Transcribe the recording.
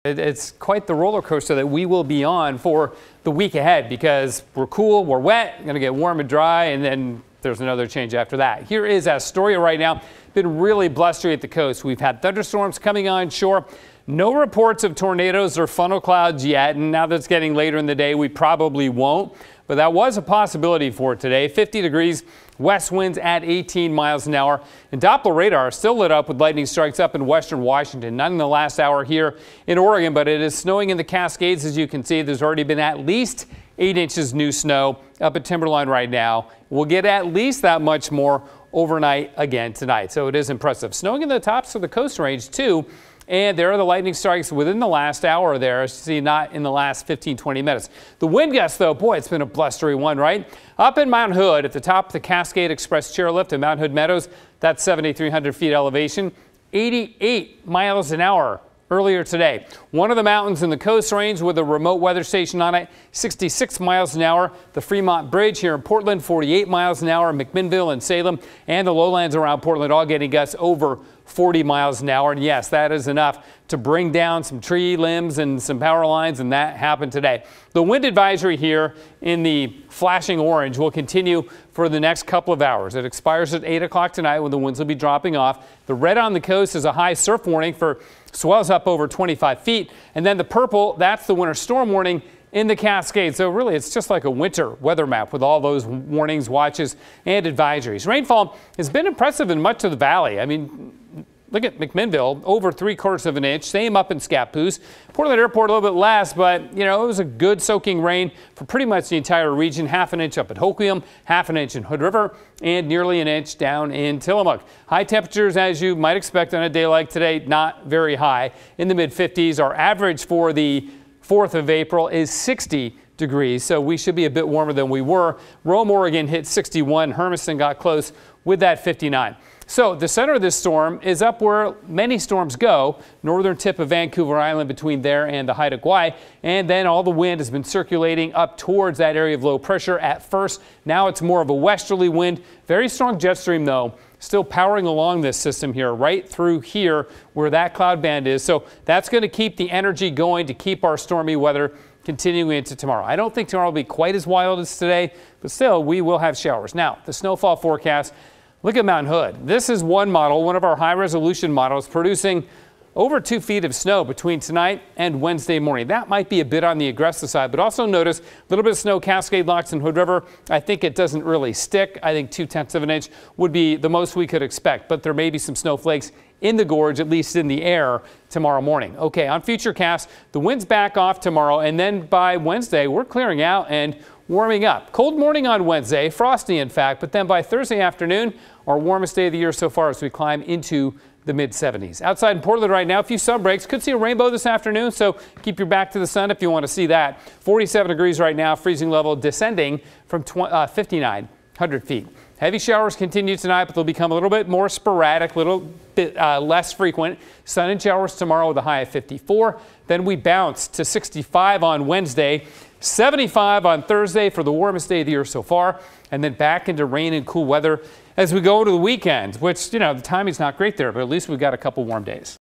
It's quite the roller coaster that we will be on for the week ahead because we're cool, we're wet, going to get warm and dry, and then there's another change after that. Here is Astoria right now. Been really blustery at the coast. We've had thunderstorms coming on shore. No reports of tornadoes or funnel clouds yet, and now that it's getting later in the day, we probably won't. But that was a possibility for today. 50 degrees, west winds at 18 miles an hour. And Doppler radar still lit up with lightning strikes up in western Washington. Not in the last hour here in Oregon, but it is snowing in the Cascades. As you can see, there's already been at least 8 inches new snow up at Timberline right now. We'll get at least that much more overnight again tonight. So it is impressive. Snowing in the tops of the Coast Range too. And there are the lightning strikes within the last hour there, as you see, not in the last 15-20 minutes. The wind gust, though, boy, it's been a blustery one, right? Up in Mount Hood at the top of the Cascade Express chairlift in Mount Hood Meadows, that's 7,300 feet elevation, 88 miles an hour earlier today. One of the mountains in the Coast Range with a remote weather station on it, 66 miles an hour. The Fremont Bridge here in Portland, 48 miles an hour. McMinnville and Salem and the lowlands around Portland all getting gusts over 40 miles an hour. And yes, that is enough to bring down some tree limbs and some power lines, and that happened today. The wind advisory here in the flashing orange will continue for the next couple of hours. It expires at 8 o'clock tonight when the winds will be dropping off. The red on the coast is a high surf warning for swells up over 25 feet. And then the purple, that's the winter storm warning in the Cascades. So really, it's just like a winter weather map with all those warnings, watches, and advisories. Rainfall has been impressive in much of the valley. I mean, look at McMinnville, over 3/4 of an inch. Same up in Scappoose. Portland Airport a little bit less, but you know, it was a good soaking rain for pretty much the entire region. 1/2 inch up at Hoquiam, 1/2 inch in Hood River, and nearly an inch down in Tillamook. High temperatures, as you might expect on a day like today, not very high. In the mid-50s, our average for the 4th of April is 60 degrees, so we should be a bit warmer than we were. Rome, Oregon hit 61. Hermiston got close with that 59. So the center of this storm is up where many storms go, northern tip of Vancouver Island between there and the Haida Gwaii, and then all the wind has been circulating up towards that area of low pressure at first. Now it's more of a westerly wind. Very strong jet stream though, still powering along this system here, right through here where that cloud band is. So that's going to keep the energy going to keep our stormy weather continuing into tomorrow. I don't think tomorrow will be quite as wild as today, but still we will have showers. Now the snowfall forecast. Look at Mount Hood. This is one model, one of our high-resolution models, producing over 2 feet of snow between tonight and Wednesday morning. That might be a bit on the aggressive side, but also notice a little bit of snow, Cascade Locks and Hood River. I think it doesn't really stick. I think 2/10 of an inch would be the most we could expect, but there may be some snowflakes in the gorge, at least in the air, tomorrow morning. Okay, on FutureCast, the winds back off tomorrow, and then by Wednesday, we're clearing out and warming up. Cold morning on Wednesday, frosty in fact, but then by Thursday afternoon, our warmest day of the year so far as we climb into the mid-70s. Outside in Portland right now, a few sun breaks. Could see a rainbow this afternoon, so keep your back to the sun if you want to see that. 47 degrees right now, freezing level descending from 5,900 feet. Heavy showers continue tonight, but they'll become a little bit more sporadic, a little bit less frequent. Sun and showers tomorrow with a high of 54. Then we bounce to 65 on Wednesday, 75 on Thursday for the warmest day of the year so far, and then back into rain and cool weather as we go into the weekend, which, you know, the timing's not great there, but at least we've got a couple warm days.